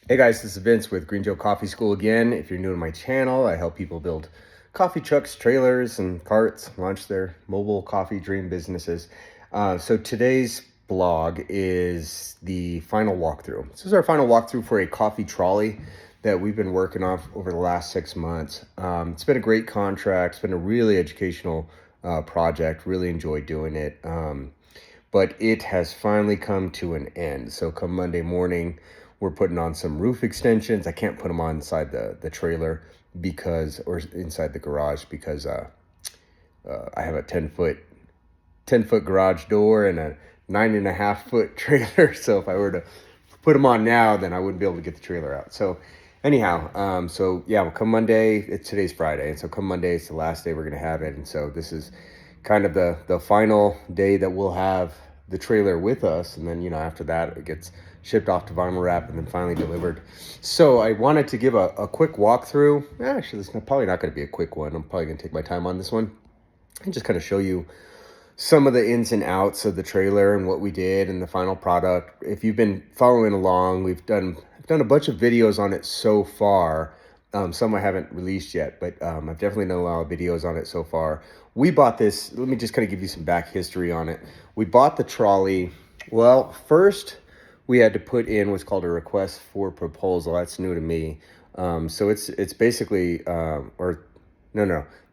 Hey guys, this is Vince with Green Joe Coffee School again. If you're new to my channel, I help people build coffee trucks, trailers, and carts, launch their mobile coffee dream businesses. So today's blog is the final walkthrough. This is our final walkthrough for a coffee trolley that we've been working on over the last 6 months. It's been a great contract. It's been a really educational project. Really enjoyed doing it. But it has finally come to an end. So come Monday morning, we're putting on some roof extensions. I can't put them on inside the trailer or inside the garage because I have a 10-foot garage door and a 9.5-foot trailer. So if I were to put them on now, then I wouldn't be able to get the trailer out. So anyhow, so yeah, well, come Monday, today's Friday. And so come Monday, it's the last day we're going to have it. And so this is kind of the final day that we'll have the trailer with us. And then, after that, it gets shipped off to vinyl wrap and then finally delivered. So I wanted to give a quick walkthrough. Actually, it's probably not going to be a quick one. I'm probably going to take my time on this one and just kind of show you some of the ins and outs of the trailer and what we did and the final product. If you've been following along, I've done a bunch of videos on it so far. Some I haven't released yet, but I've definitely done a lot of videos on it so far. We bought this, let me just kind of give you some back history on it. We bought the trolley. Well, first we had to put in what's called a request for proposal. That's new to me. So it's basically,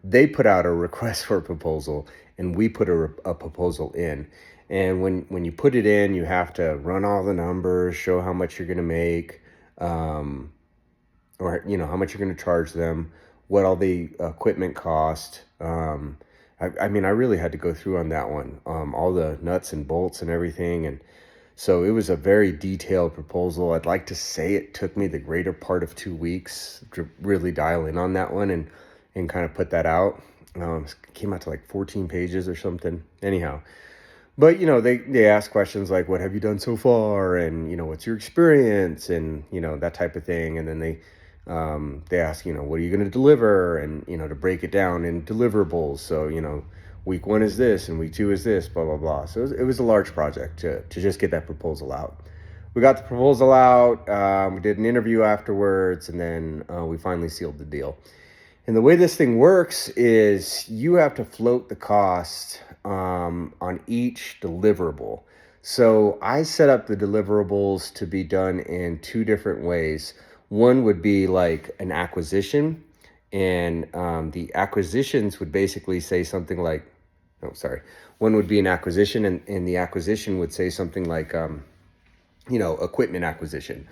they put out a request for a proposal and we put a proposal in. And when you put it in, you have to run all the numbers, show how much you're going to make, or how much you're going to charge them, what all the equipment cost. I really had to go through on that one, all the nuts and bolts and everything. And so it was a very detailed proposal. I'd like to say it took me the greater part of 2 weeks to really dial in on that one and kind of put that out. It came out to like 14 pages or something. Anyhow, but they ask questions like, what have you done so far? And what's your experience? And that type of thing. And then they ask, what are you going to deliver? And to break it down in deliverables. So week 1 is this and week 2 is this, blah blah blah. So it was a large project to just get that proposal out. We got the proposal out. We did an interview afterwards, and then we finally sealed the deal. And the way this thing works is you have to float the cost on each deliverable. So I set up the deliverables to be done in 2 different ways. One would be like an acquisition, and the acquisitions would basically say something like, one would be an acquisition, and the acquisition would say something like, equipment acquisition.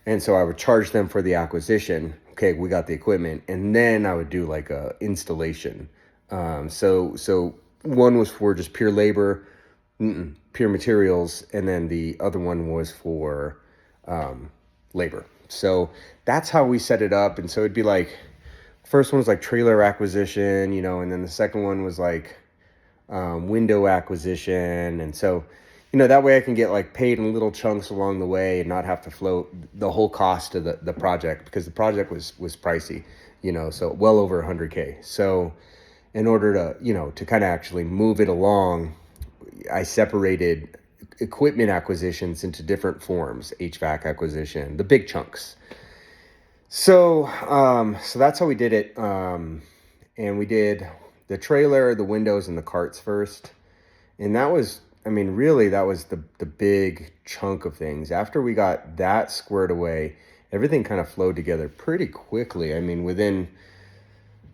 And so I would charge them for the acquisition. Okay, we got the equipment. And then I would do like a installation. So one was for just pure labor, pure materials. And then the other one was for labor. So that's how we set it up. And so it'd be like, first one was like trailer acquisition, and then the second one was like window acquisition. And so that way I can get like paid in little chunks along the way and not have to float the whole cost of the project, because the project was pricey, so well over 100K. So in order to kind of actually move it along, I separated equipment acquisitions into different forms. HVAC acquisition, the big chunks. So that's how we did it. And we did the trailer, the windows, and the carts first. And that was, really, that was the big chunk of things. After we got that squared away, everything kind of flowed together pretty quickly.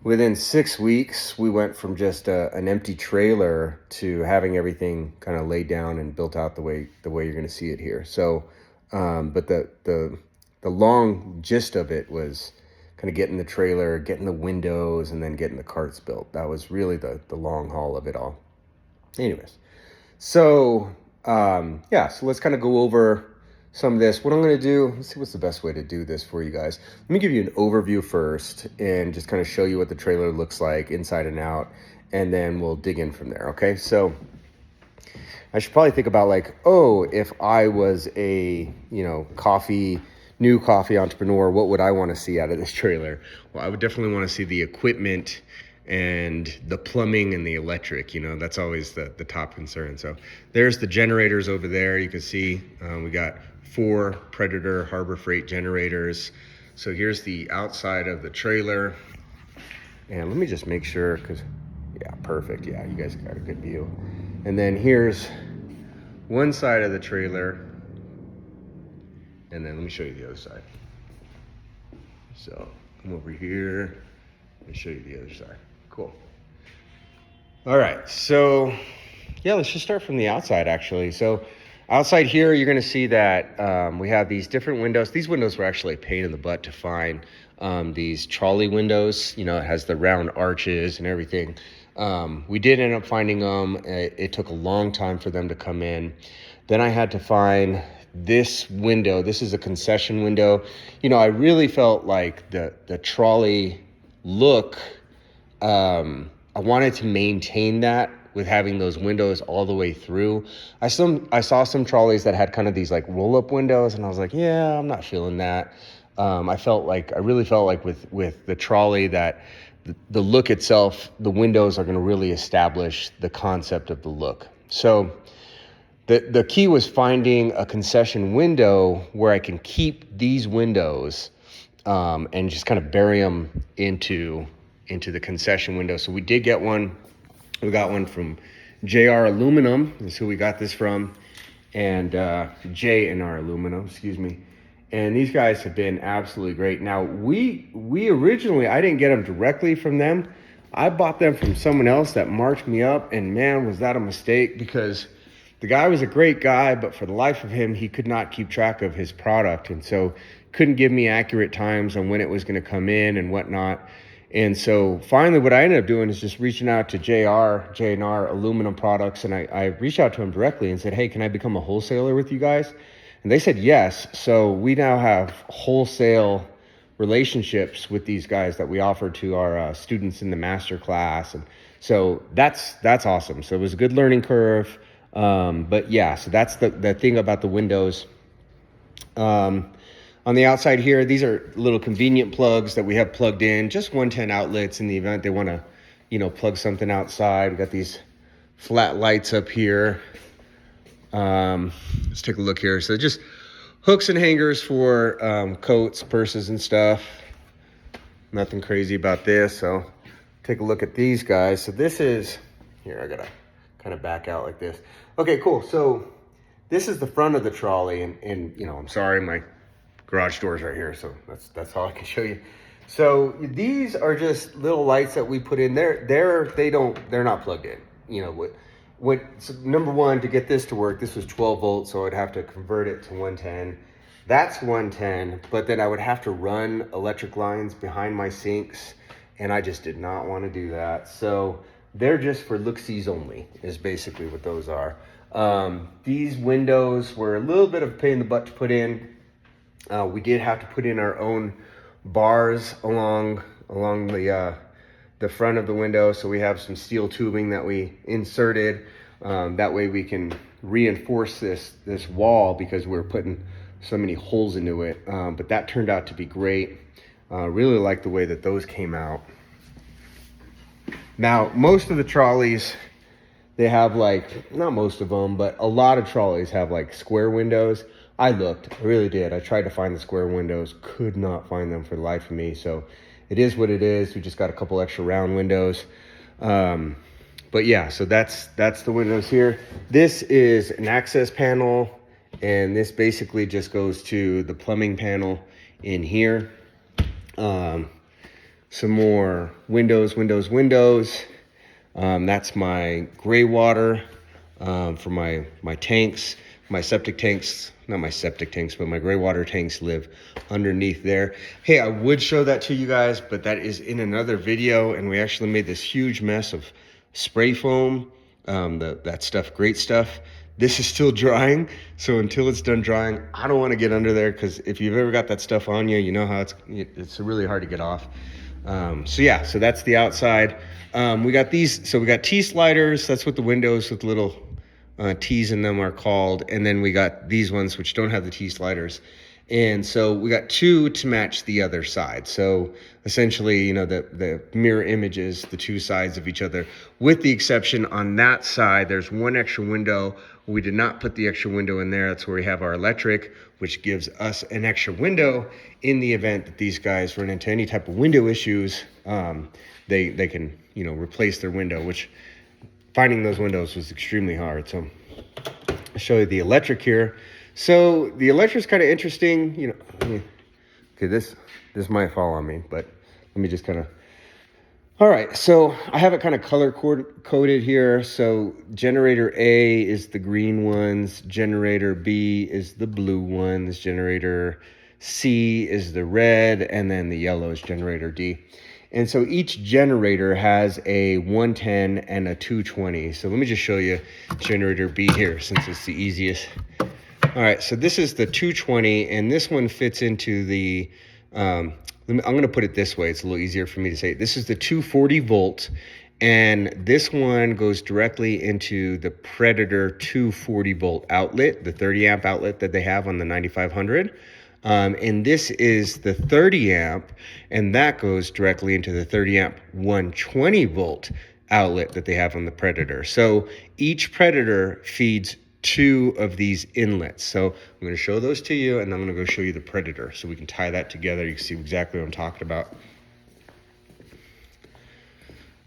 Within 6 weeks, we went from just an empty trailer to having everything kind of laid down and built out the way you're going to see it here. So, but the long gist of it was kind of getting the trailer, getting the windows, and then getting the carts built. That was really the long haul of it all. Anyways. So, so let's kind of go over some of this. What I'm going to do, let's see what's the best way to do this for you guys. Let me give you an overview first and just kind of show you what the trailer looks like inside and out, and then we'll dig in from there, okay? So I should probably think about like, if I was a, new coffee entrepreneur, what would I want to see out of this trailer? Well, I would definitely want to see the equipment and the plumbing and the electric. That's always the top concern. So there's the generators over there. You can see we got 4 Predator Harbor Freight generators. So here's the outside of the trailer. And let me just make sure, because, yeah, perfect. Yeah, you guys got a good view. And then here's one side of the trailer. And then let me show you the other side. So come over here and show you the other side. Cool. All right, so yeah, let's just start from the outside actually. So outside here, you're gonna see that we have these different windows. These windows were actually a pain in the butt to find. These trolley windows, you know, it has the round arches and everything. We did end up finding them. It took a long time for them to come in. Then I had to find this window. This is a concession window. You know, I really felt like the trolley look, I wanted to maintain that with having those windows all the way through. I saw some trolleys that had kind of these like roll-up windows, and I was like, yeah, I'm not feeling that. I really felt like with the trolley that the look itself, the windows are going to really establish the concept of the look. So the key was finding a concession window where I can keep these windows and just kind of bury them into the concession window. So we did get one. We got one from JR Aluminum. That's who we got this from. And J&R Aluminum, excuse me. And these guys have been absolutely great. Now, we originally, I didn't get them directly from them. I bought them from someone else that marked me up. And man, was that a mistake, because the guy was a great guy, but for the life of him, he could not keep track of his product. And so couldn't give me accurate times on when it was going to come in and whatnot. And so finally what I ended up doing is just reaching out to J&R Aluminum Products. And I reached out to him directly and said, hey, can I become a wholesaler with you guys? And they said yes. So we now have wholesale relationships with these guys that we offer to our students in the master class. And so that's awesome. So it was a good learning curve. But yeah, so that's the thing about the windows. On the outside here, these are little convenient plugs that we have plugged in, just 110 outlets in the event they want to, you know, plug something outside. We got these flat lights up here. Let's take a look here. So just hooks and hangers for coats, purses, and stuff. Nothing crazy about this. So take a look at these guys. So this is, here, I gotta kind of back out like this. Okay, cool. So this is the front of the trolley, and you know, I'm sorry, my garage door's right here, so that's all I can show you. So these are just little lights that we put in. They're not plugged in. You know so number one, to get this to work, this was 12 volts, so I'd have to convert it to 110. That's 110, but then I would have to run electric lines behind my sinks, and I just did not want to do that. So they're just for look-sees only, is basically what those are. These windows were a little bit of a pain in the butt to put in. We did have to put in our own bars along the front of the window. So we have some steel tubing that we inserted. That way we can reinforce this wall, because we're putting so many holes into it. But that turned out to be great. Really like the way that those came out. Now, most of the trolleys, they have like, not most of them, but a lot of trolleys have like square windows. I really did. I tried to find the square windows, could not find them for the life of me. So it is what it is. We just got a couple extra round windows. But yeah, so that's the windows here. This is an access panel, and this basically just goes to the plumbing panel in here. Some more windows. That's my gray water for my tanks. My septic tanks, not my septic tanks, but my gray water tanks live underneath there. Hey, I would show that to you guys, but that is in another video, and we actually made this huge mess of spray foam, that stuff, great stuff. This is still drying, so until it's done drying, I don't want to get under there, because if you've ever got that stuff on you, you know how it's really hard to get off. So yeah, so that's the outside. We got these, so we got T-sliders. That's what the windows with little T's in them are called. And then we got these ones which don't have the T-sliders. And so we got two to match the other side. So essentially, you know, the mirror images, the two sides of each other, with the exception on that side, there's one extra window. We did not put the extra window in there. That's where we have our electric. which gives us an extra window in the event that these guys run into any type of window issues. They can, you know, replace their window, which finding those windows was extremely hard. So I'll show you the electric here. So the electric's kind of interesting, you know. Okay, this might fall on me, but let me just kind of. All right, so I have it kind of color coded here. So generator A is the green ones, generator B is the blue ones, generator C is the red, and then the yellow is generator D. And so each generator has a 110 and a 220. So let me just show you generator B here, since it's the easiest. All right, so this is the 220, and this one fits into the, I'm going to put it this way. It's a little easier for me to say. This is the 240 volt, and this one goes directly into the Predator 240 volt outlet, the 30 amp outlet that they have on the 9500. And this is the 30 amp, and that goes directly into the 30 amp 120 volt outlet that they have on the Predator. So each Predator feeds two of these inlets. So I'm going to show those to you, and I'm going to go show you the Predator so we can tie that together. You can see exactly what I'm talking about.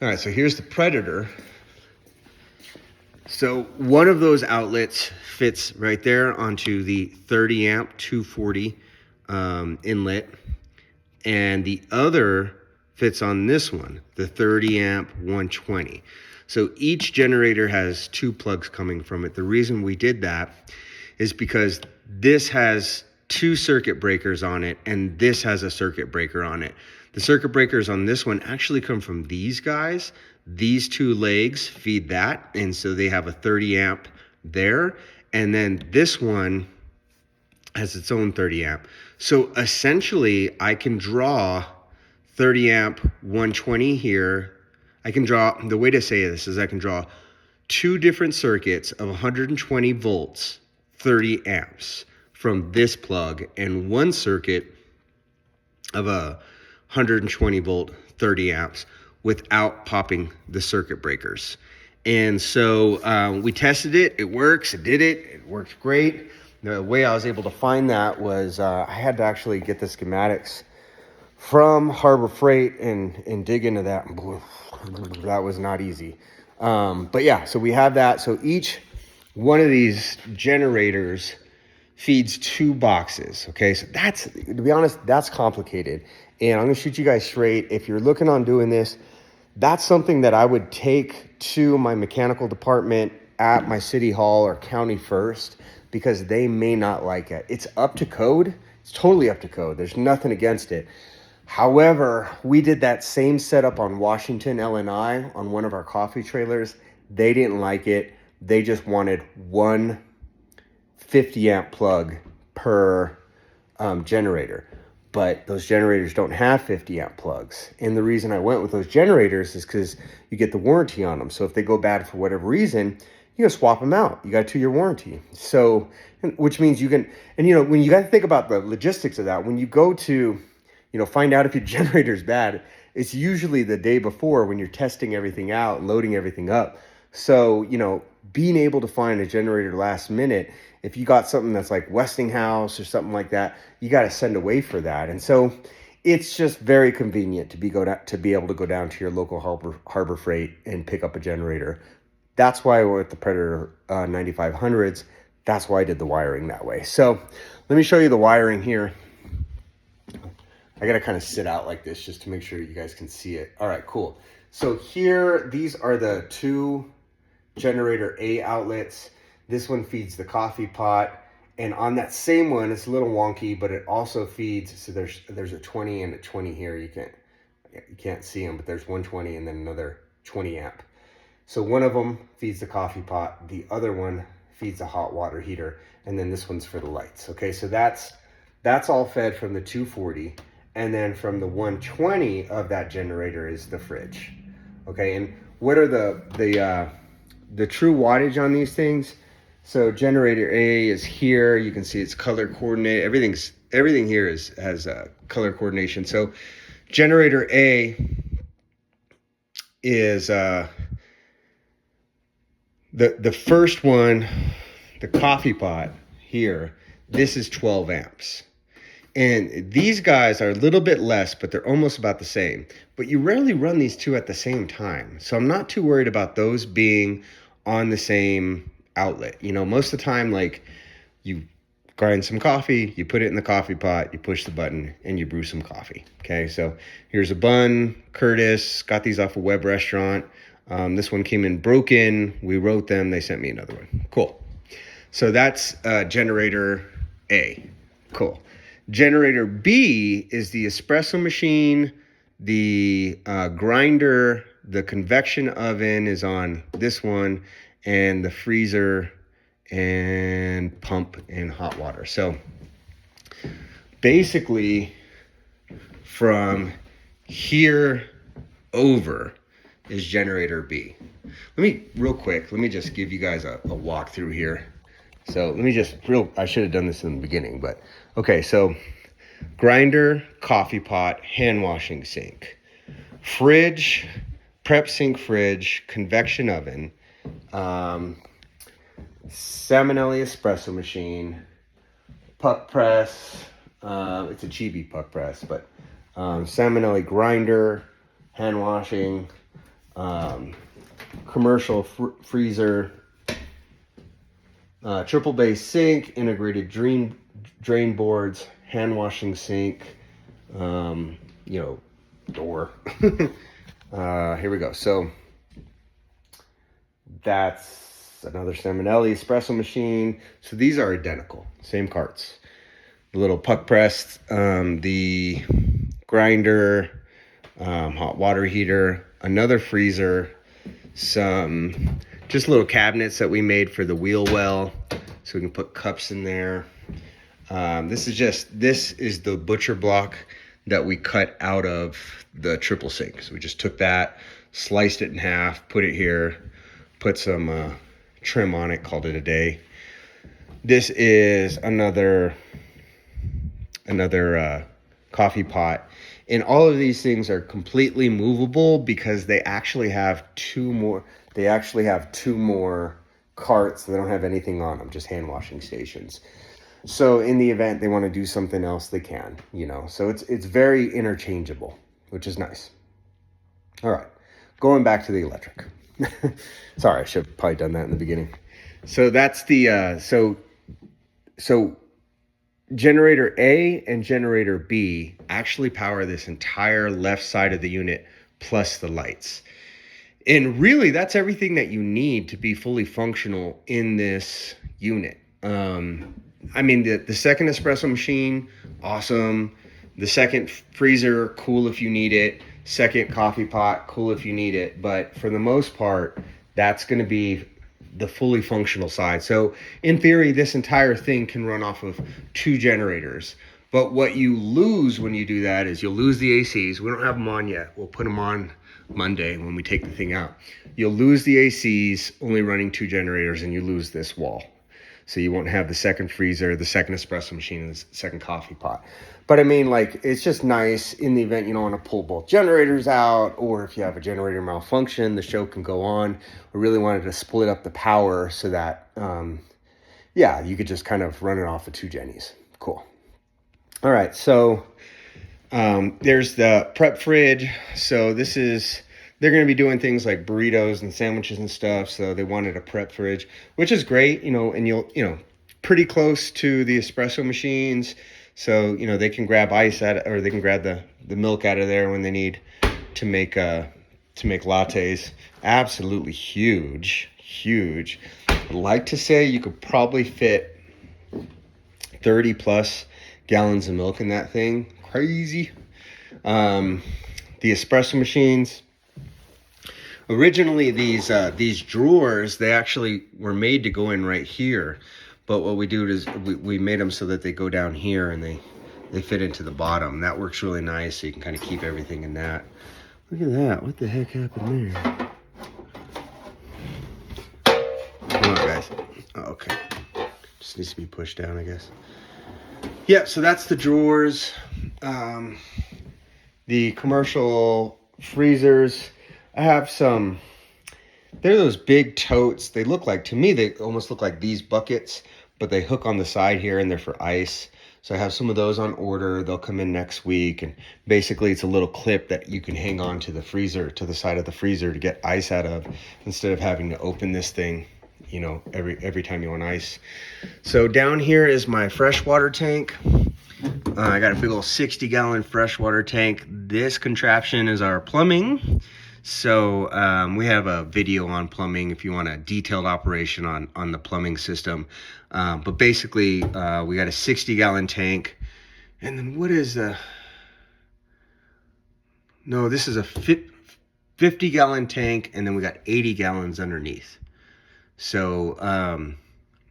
All right, so here's the Predator. So one of those outlets fits right there onto the 30 amp 240 inlet, and the other fits on this one, the 30 amp 120. So each generator has two plugs coming from it. The reason we did that is because this has two circuit breakers on it, and this has a circuit breaker on it. The circuit breakers on this one actually come from these guys. These two legs feed that, and so they have a 30 amp there. And then this one has its own 30 amp. So essentially, I can draw 30 amp 120 here. I can draw, the way to say this is I can draw two different circuits of 120 volts, 30 amps from this plug, and one circuit of a 120 volt, 30 amps without popping the circuit breakers. And so we tested it. It works. It did it. It worked great. The way I was able to find that was I had to actually get the schematics from Harbor Freight and dig into that. That was not easy. But yeah, so we have that. So each one of these generators feeds two boxes. Okay, so that's, to be honest, that's complicated. And I'm gonna shoot you guys straight. If you're looking on doing this, that's something that I would take to my mechanical department at my city hall or county first, because they may not like it. It's up to code. It's totally up to code. There's nothing against it. However, we did that same setup on Washington LNI on one of our coffee trailers. They didn't like it. They just wanted one 50 amp plug per generator. But those generators don't have 50 amp plugs. And the reason I went with those generators is because you get the warranty on them. So if they go bad for whatever reason, you gotta swap them out. You got a 2-year warranty. So, which means you can, and you know, when you got to think about the logistics of that, when you go to, you know, find out if your generator is bad, it's usually the day before when you're testing everything out and loading everything up. So, you know, being able to find a generator last minute, if you got something that's like Westinghouse or something like that, you got to send away for that. And so it's just very convenient to be able to go down to your local Harbor Freight and pick up a generator. That's why I went with the Predator 9500s. That's why I did the wiring that way. So let me show you the wiring here. I got to kind of sit out like this just to make sure you guys can see it. All right, cool. So here, these are the two generator A outlets. This one feeds the coffee pot. And on that same one, it's a little wonky, but it also feeds, so there's a 20 and a 20 here. You can't see them, but there's 120 and then another 20 amp. So one of them feeds the coffee pot. The other one feeds a hot water heater. And then this one's for the lights. Okay, so that's all fed from the 240. And then from the 120 of that generator is the fridge. Okay, and what are the true wattage on these things? So generator A is here. You can see it's color coordinated. Everything here has color coordination. So generator A is the first one, the coffee pot here. This is 12 amps. And these guys are a little bit less, but they're almost about the same. But you rarely run these two at the same time. So I'm not too worried about those being on the same outlet. You know, most of the time, like, you grind some coffee, you put it in the coffee pot, you push the button, and you brew some coffee. Okay, so here's a bun. Curtis got these off a web restaurant. This one came in broken. We wrote them. They sent me another one. Cool. So that's generator A. Cool. Generator B is the espresso machine, the grinder, the convection oven is on this one, and the freezer and pump and hot water. So basically from here over is generator B. Let me just give you guys a walk through here. So I should have done this in the beginning, but okay, so grinder, coffee pot, hand washing sink, fridge, prep sink fridge, convection oven, Salmonelli espresso machine, puck press, it's a chibi puck press, but Salmonelli grinder, hand washing, commercial freezer, triple base sink, integrated drain boards, hand washing sink, door. Here we go. So that's another Salmonelli espresso machine. So these are identical, same carts. The little puck press, the grinder, hot water heater, another freezer, some just little cabinets that we made for the wheel well, so we can put cups in there. This is the butcher block that we cut out of the triple sink. So we just took that, sliced it in half, put it here, put some trim on it, called it a day. This is another coffee pot. And all of these things are completely movable because they actually have two more carts. They don't have anything on them, just hand washing stations. So in the event they want to do something else, they can, so it's very interchangeable, which is nice. All right, going back to the electric. Sorry, I should have probably done that in the beginning. So that's the so generator A and generator B actually power this entire left side of the unit plus the lights. And really, that's everything that you need to be fully functional in this unit. I mean, the second espresso machine, awesome. The second freezer, cool if you need it. Second coffee pot, cool if you need it. But for the most part, that's going to be the fully functional side. So in theory, this entire thing can run off of 2 generators. But what you lose when you do that is you'll lose the ACs. We don't have them on yet. We'll put them on Monday when we take the thing out. You'll lose the ACs, only running 2 generators, and you lose this wall. So you won't have the second freezer, the second espresso machine, and the second coffee pot. But I mean, like, it's just nice in the event you don't want to pull both generators out, or if you have a generator malfunction, the show can go on. We really wanted to split up the power so that, you could just kind of run it off of 2 Jennies. Cool. All right, so there's the prep fridge. So they're going to be doing things like burritos and sandwiches and stuff. So they wanted a prep fridge, which is great, and you'll, pretty close to the espresso machines. So, they can grab ice or they can grab the milk out of there when they need to make lattes. Absolutely huge. I'd like to say you could probably fit 30 plus gallons of milk in that thing. Crazy. The espresso machines. Originally, these drawers, they actually were made to go in right here. But what we do is we made them so that they go down here and they fit into the bottom. That works really nice, so you can kind of keep everything in that. Look at that. What the heck happened there? Come on, guys. Oh, okay. Just needs to be pushed down, I guess. Yeah, so that's the drawers. The commercial freezers. I have some, they're those big totes. They almost look like these buckets, but they hook on the side here and they're for ice. So I have some of those on order. They'll come in next week. And basically it's a little clip that you can hang on to the freezer, to the side of the freezer to get ice out of, instead of having to open this thing, you know, every time you want ice. So down here is my freshwater tank. I got a big old 60-gallon freshwater tank. This contraption is our plumbing. So we have a video on plumbing if you want a detailed operation on the plumbing system. But basically, we got a 60-gallon tank. And then what is the... No, this is a 50-gallon tank, and then we got 80 gallons underneath. So,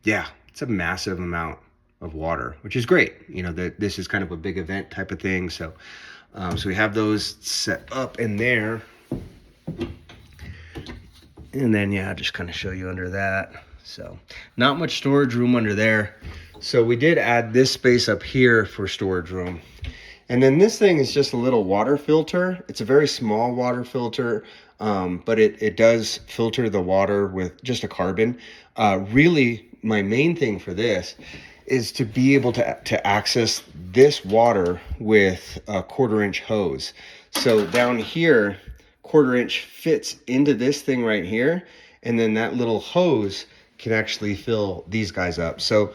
yeah, it's a massive amount of water, which is great. You know, this is kind of a big event type of thing. So, so we have those set up in there. And then, yeah, I'll just kind of show you under that. So not much storage room under there. So we did add this space up here for storage room. And then this thing is just a little water filter. It's a very small water filter, but it does filter the water with just a carbon. Really, my main thing for this is to be able to access this water with a 1/4-inch hose. So down here, 1/4-inch fits into this thing right here, and then that little hose can actually fill these guys up. So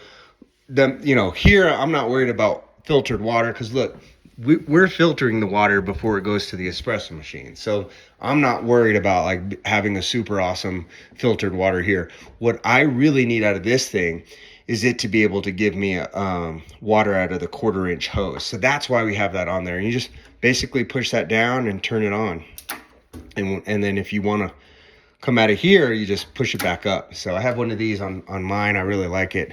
you know, here I'm not worried about filtered water, because look, we're filtering the water before it goes to the espresso machine. So I'm not worried about like having a super awesome filtered water here. What I really need out of this thing is it to be able to give me water out of the 1/4-inch hose. So that's why we have that on there. And you just basically push that down and turn it on. And then if you want to come out of here, you just push it back up. So I have one of these on mine. I really like it.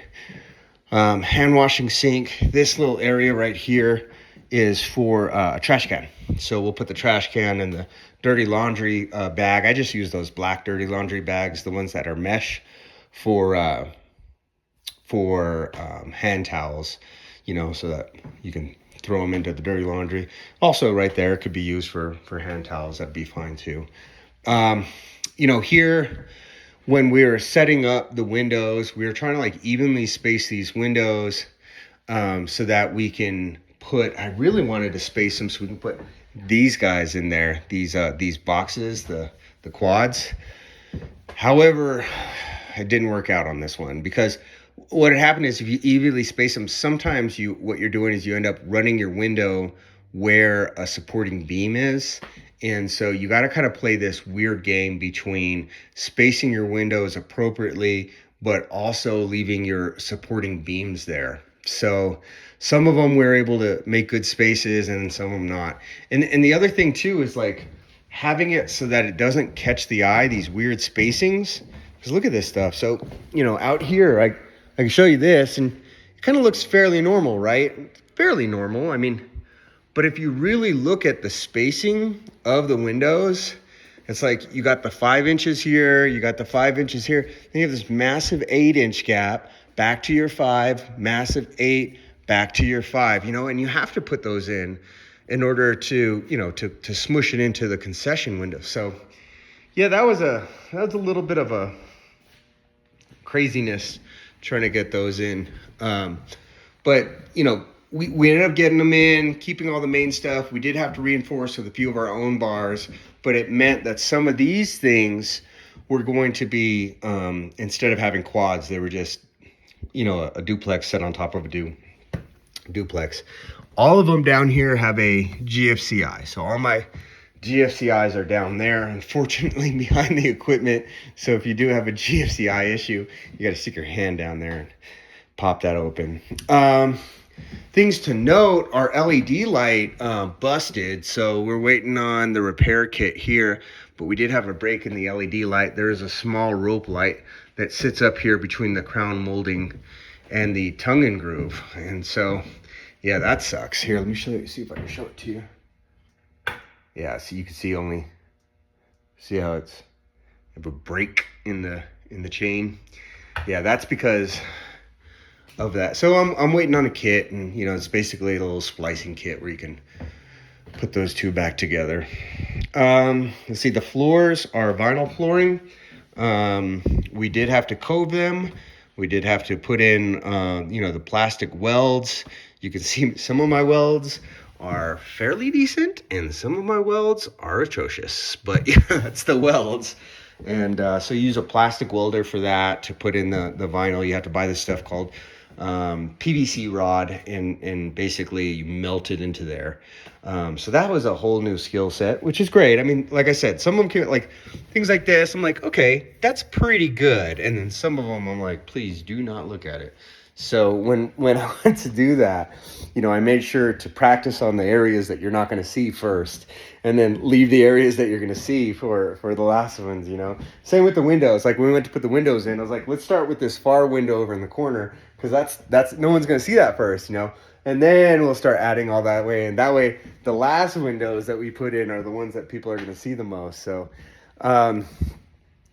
Hand washing sink. This little area right here is for a trash can. So we'll put the trash can in the dirty laundry bag. I just use those black dirty laundry bags, the ones that are mesh, for hand towels, you know, so that you can throw them into the dirty laundry. Also right there, it could be used for hand towels. That'd be fine too. You know, here, when we were setting up the windows, we were trying to like evenly space these windows, so that we can put, I really wanted to space them so we can put these guys in there, these boxes, the quads. However, it didn't work out on this one, because what had happened is if you evenly space them, sometimes what you're doing is you end up running your window where a supporting beam is. And so you got to kind of play this weird game between spacing your windows appropriately, but also leaving your supporting beams there. So some of them we're able to make good spaces, and some of them not. And the other thing too is like having it so that it doesn't catch the eye, these weird spacings. Because look at this stuff. So, you know, out here, I can show you this, and it kind of looks fairly normal, right? Fairly normal. I mean, but if you really look at the spacing of the windows, it's like you got the 5 inches here, you got the 5 inches here, then you have this massive 8-inch gap back to your 5, massive 8 back to your 5, you know, and you have to put those in order to, you know, to smush it into the concession window. So yeah, that was a little bit of a craziness trying to get those in. But you know, we ended up getting them in, keeping all the main stuff. We did have to reinforce with a few of our own bars, but it meant that some of these things were going to be, instead of having quads, they were just, you know, a duplex set on top of a duplex. All of them down here have a GFCI. So all my GFCIs are down there, unfortunately, behind the equipment. So if you do have a GFCI issue, you got to stick your hand down there and pop that open. Things to note, our LED light busted, so we're waiting on the repair kit here, but we did have a break in the LED light. There is a small rope light that sits up here between the crown molding and the tongue and groove, and so yeah, that sucks. Here, let me show you, see if I can show it to you. Yeah, so you can see how it's have a break in the chain. Yeah, that's because of that. So I'm waiting on a kit, and you know, it's basically a little splicing kit where you can put those two back together. Let's see, the floors are vinyl flooring. We did have to cove them. We did have to put in, the plastic welds. You can see some of my welds are fairly decent and some of my welds are atrocious, but yeah, that's the welds. And so you use a plastic welder for that to put in the vinyl. You have to buy this stuff called PVC rod, and basically you melt it into there. So that was a whole new skill set, which is great. I mean, like I said, some of them can, like things like this, I'm like, okay, that's pretty good. And then some of them I'm like, please do not look at it. So when I went to do that, I made sure to practice on the areas that you're not going to see first, and then leave the areas that you're going to see for the last ones. Same with the windows. Like when we went to put the windows in, I was like, let's start with this far window over in the corner, because that's no one's going to see that first, and then we'll start adding all that way, and that way the last windows that we put in are the ones that people are going to see the most. So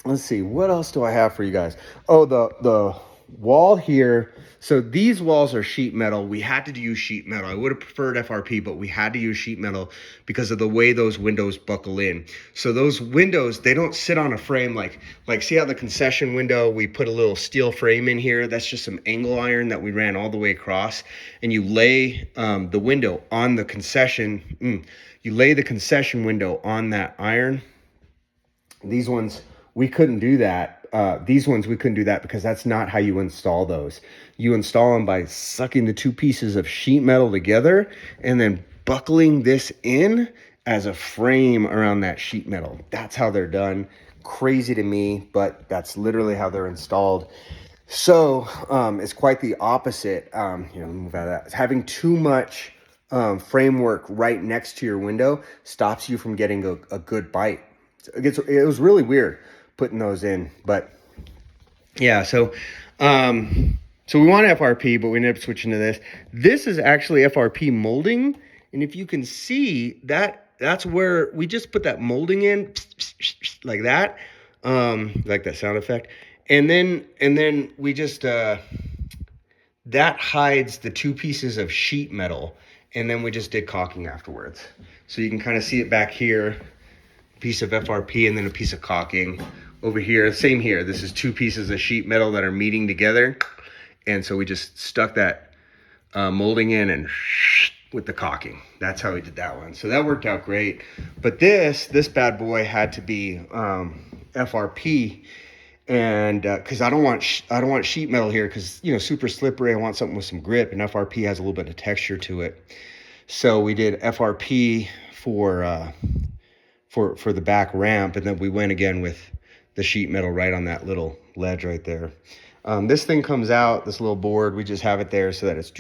let's see, what else do I have for you guys? Oh, the wall here. So these walls are sheet metal. We had to use sheet metal. I would have preferred FRP, but we had to use sheet metal because of the way those windows buckle in. So those windows, they don't sit on a frame like see how the concession window, we put a little steel frame in here. That's just some angle iron that we ran all the way across, and you lay the window on the concession. You lay the concession window on that iron. These ones, we couldn't do that. These ones, we couldn't do that because that's not how you install those. You install them by sucking the two pieces of sheet metal together and then buckling this in as a frame around that sheet metal. That's how they're done. Crazy to me, but that's literally how they're installed. So it's quite the opposite. Move out of that. Having too much framework right next to your window stops you from getting a good bite. It was really weird putting those in, but yeah. So we want FRP, but we ended up switching to this. This is actually FRP molding, and if you can see that's where we just put that molding in like that, like that sound effect, and then we just that hides the two pieces of sheet metal, and then we just did caulking afterwards. So you can kind of see it back here. Piece of FRP and then a piece of caulking over here. Same here. This is two pieces of sheet metal that are meeting together, and so we just stuck that molding in and with the caulking. That's how we did that one. So that worked out great. But this bad boy had to be FRP, and because I don't want sheet metal here, because super slippery. I want something with some grip, and FRP has a little bit of texture to it. So we did FRP for the back ramp, and then we went again with the sheet metal right on that little ledge right there. This thing comes out, this little board, we just have it there so that it's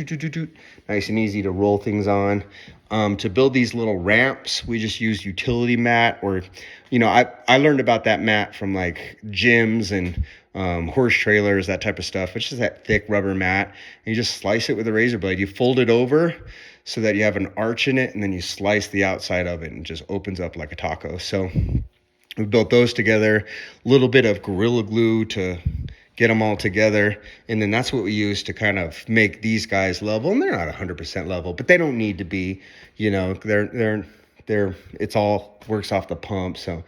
nice and easy to roll things on. To build these little ramps, we just use utility mat, or I learned about that mat from like gyms and horse trailers, that type of stuff. It's just that thick rubber mat, and you just slice it with a razor blade. You fold it over so that you have an arch in it, and then you slice the outside of it and it just opens up like a taco. So we built those together, a little bit of Gorilla Glue to get them all together, and then that's what we use to kind of make these guys level. And they're not 100% level, but they don't need to be. They're it's all works off the pump. So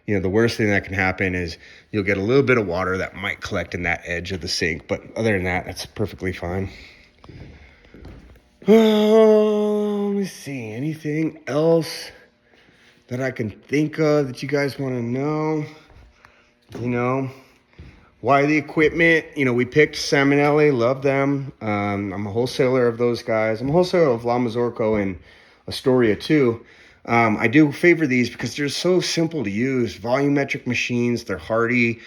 the worst thing that can happen is you'll get a little bit of water that might collect in that edge of the sink, but other than that, that's perfectly fine. Let me see, anything else that I can think of that you guys want to know? Why the equipment? We picked Salmonelli, love them. I'm a wholesaler of those guys. I'm a wholesaler of La Mazorco and Astoria too. I do favor these because they're so simple to use. Volumetric machines, they're hardy,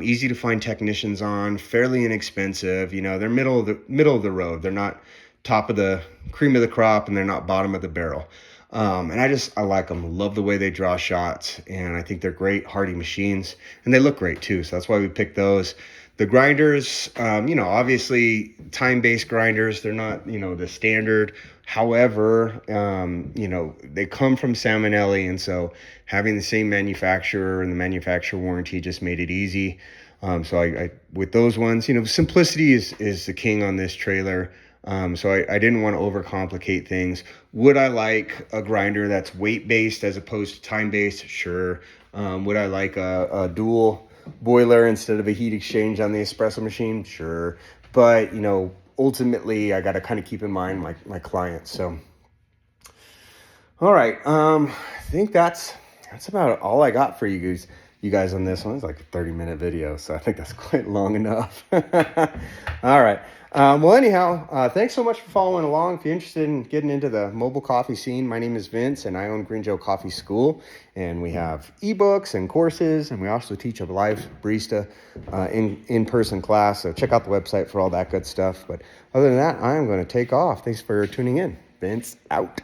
easy to find technicians on, fairly inexpensive. They're middle of the road. They're not top of the cream of the crop, and they're not bottom of the barrel. And I like them. Love the way they draw shots, and I think they're great, hardy machines, and they look great too. So that's why we picked those. The grinders, obviously time-based grinders. They're not, the standard. However, they come from Salmonelli, and so having the same manufacturer and the manufacturer warranty just made it easy. So I with those ones, simplicity is the king on this trailer. So I didn't want to overcomplicate things. Would I like a grinder that's weight-based as opposed to time-based? Sure. Would I like a dual boiler instead of a heat exchange on the espresso machine? Sure. But, ultimately I got to kind of keep in mind my clients. So, all right. I think that's about all I got for you guys on this one. It's like a 30-minute video, so I think that's quite long enough. All right. Well, anyhow, thanks so much for following along. If you're interested in getting into the mobile coffee scene, my name is Vince, and I own Green Joe Coffee School. And we have ebooks and courses, and we also teach a live barista in-person class. So check out the website for all that good stuff. But other than that, I am going to take off. Thanks for tuning in. Vince out.